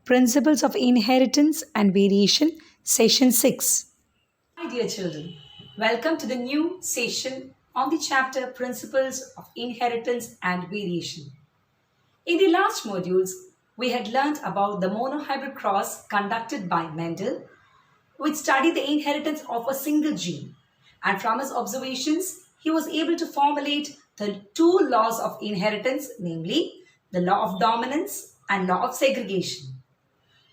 Principles of Inheritance and Variation, Session 6. Hi, dear children. Welcome to the new session on the chapter Principles of Inheritance and Variation. In the last modules, we had learned about the monohybrid cross conducted by Mendel, which studied the inheritance of a single gene. And from his observations, he was able to formulate the two laws of inheritance, namely the law of dominance and law of segregation.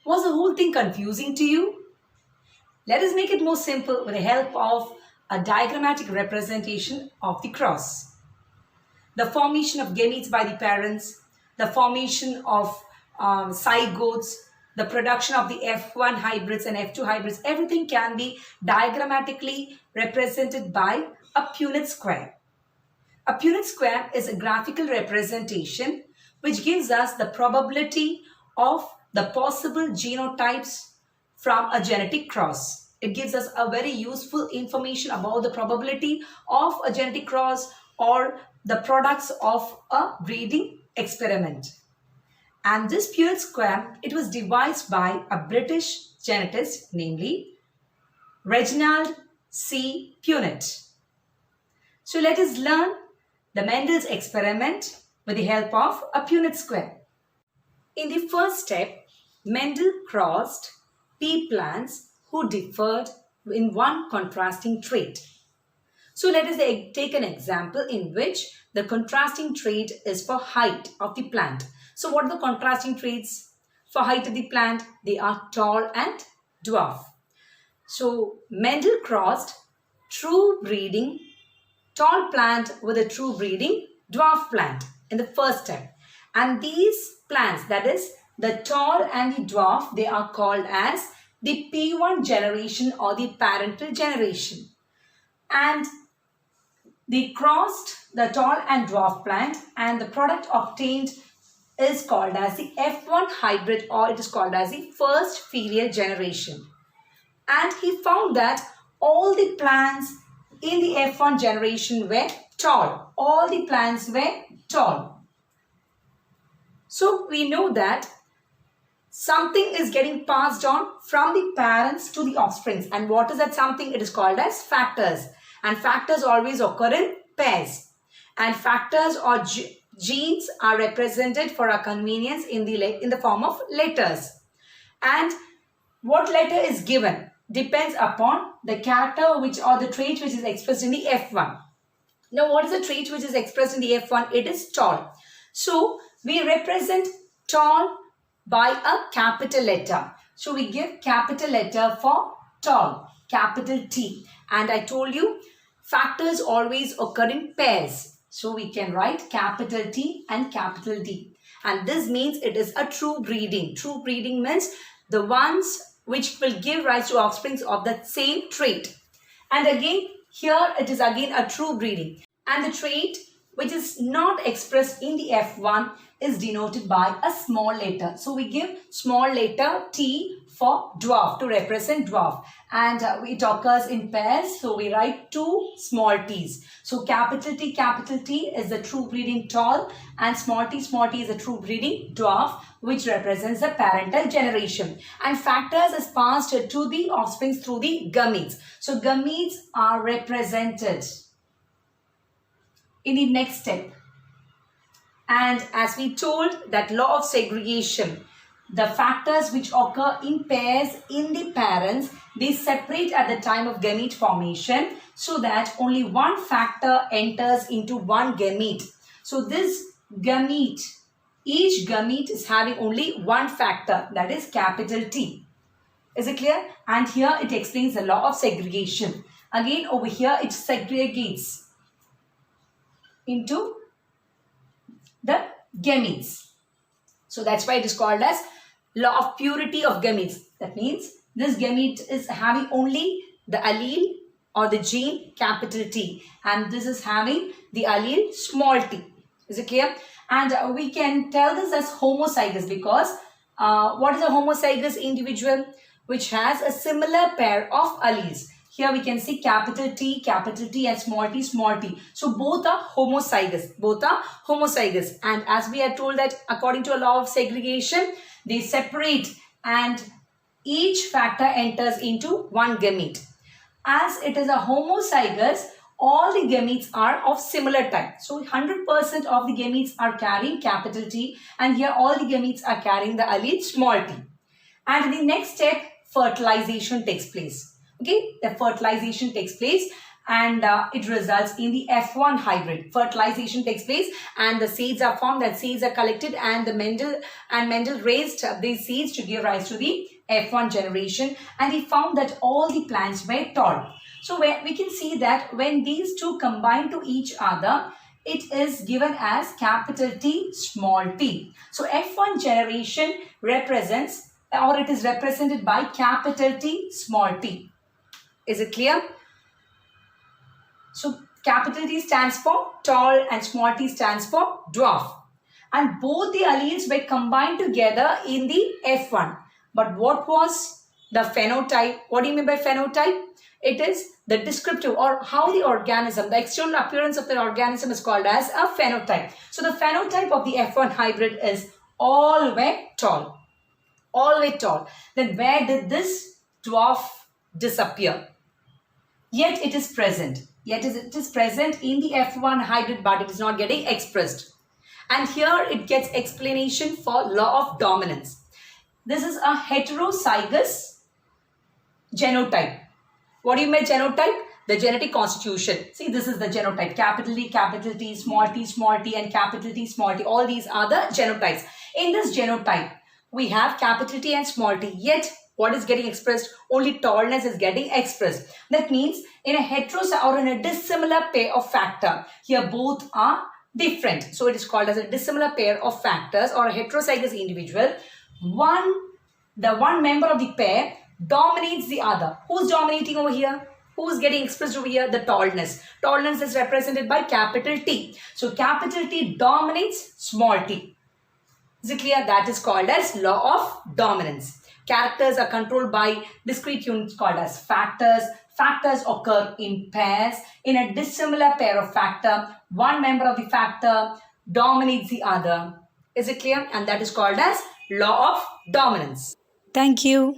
Was the whole thing confusing to you? Let us make it more simple with the help of a diagrammatic representation of the cross. The formation of gametes by the parents, the formation of zygotes, the production of the F1 hybrids and F2 hybrids, everything can be diagrammatically represented by a Punnett square. A Punnett square is a graphical representation which gives us the probability of the possible genotypes from a genetic cross. It gives us a very useful information about the probability of a genetic cross or the products of a breeding experiment. And this Punnett square, it was devised by a British genetist, namely Reginald C. Punnett. So let us learn the Mendel's experiment with the help of a Punnett square. In the first step, Mendel crossed pea plants who differed in one contrasting trait. So let us take an example in which the contrasting trait is for height of the plant. So what are the contrasting traits for height of the plant? They are tall and dwarf. So Mendel crossed true breeding tall plant with a true breeding dwarf plant in the first step. And these plants, that is the tall and the dwarf, they are called as the P1 generation or the parental generation. And they crossed the tall and dwarf plant and the product obtained is called as the F1 hybrid, or it is called as the first filial generation. And he found that all the plants in the F1 generation were tall. All the plants were tall. So we know that something is getting passed on from the parents to the offsprings. And what is that something? It is called as factors. And factors always occur in pairs. And factors or genes are represented for our convenience in the form of letters. And what letter is given depends upon the character or the trait which is expressed in the F1. Now, what is the trait which is expressed in the F1? It is tall. So, we represent tall by a capital letter. So, we give capital letter for tall, capital T. And I told you, factors always occur in pairs. So, we can write capital T and capital D. And this means it is a true breeding. True breeding means the ones which will give rise to offsprings of the same trait. And again, here it is again a true breeding. And the trait which is not expressed in the F1 is denoted by a small letter. So we give small letter T for dwarf to represent dwarf. And it occurs in pairs. So we write two small t's. So capital T is the true breeding tall, and small t is a true breeding dwarf, which represents the parental generation. And factors is passed to the offsprings through the gametes. So gametes are represented in the next step. And as we told, that law of segregation, the factors which occur in pairs in the parents, they separate at the time of gamete formation so that only one factor enters into one gamete. So this gamete, each gamete is having only one factor, that is capital T. Is it clear? And here it explains the law of segregation. Again, over here it segregates into the gametes. So that's why it is called as law of purity of gametes. That means this gamete is having only the allele or the gene capital T, and this is having the allele small t. Is it clear? And we can tell this as homozygous because what is a homozygous individual? Which has a similar pair of alleles. Here we can see capital T and small t. So both are homozygous. And as we are told that according to a law of segregation, They separate and each factor enters into one gamete. As it is a homozygous, all the gametes are of similar type. So 100% of the gametes are carrying capital T, and here all the gametes are carrying the allele small t. And in the next step, fertilization takes place. Okay, the fertilization takes place and it results in the F1 hybrid. Fertilization takes place and the seeds are formed, and seeds are collected, and Mendel raised these seeds to give rise to the F1 generation, and he found that all the plants were tall. So we can see that when these two combine to each other, it is given as capital T small t. So F1 generation represents, or it is represented by capital T small t. Is it clear? So capital T stands for tall and small t stands for dwarf. And both the alleles were combined together in the F1. But what was the phenotype? What do you mean by phenotype? It is the descriptive, or how the organism, the external appearance of the organism is called as a phenotype. So the phenotype of the F1 hybrid is all were tall. All were tall. Then where did this dwarf disappear? Yet it is present. Yet it is present in the F1 hybrid, but it is not getting expressed. And here it gets explanation for law of dominance. This is a heterozygous genotype. What do you mean genotype? The genetic constitution. See, this is the genotype. Capital T, small t, and capital T, small t. All these are the genotypes. In this genotype, we have capital T and small t. Yet, what is getting expressed? Only tallness is getting expressed. That means in a heterozygous or in a dissimilar pair of factor, here both are different. So, it is called as a dissimilar pair of factors or a heterozygous individual. The one member of the pair dominates the other. Who's dominating over here? Who's getting expressed over here? The tallness. Tallness is represented by capital T. So capital T dominates small t. Is it clear? That is called as law of dominance. Characters are controlled by discrete units called as factors. Factors occur in pairs. In a dissimilar pair of factor, one member of the factor dominates the other. Is it clear? And that is called as law of dominance. Thank you.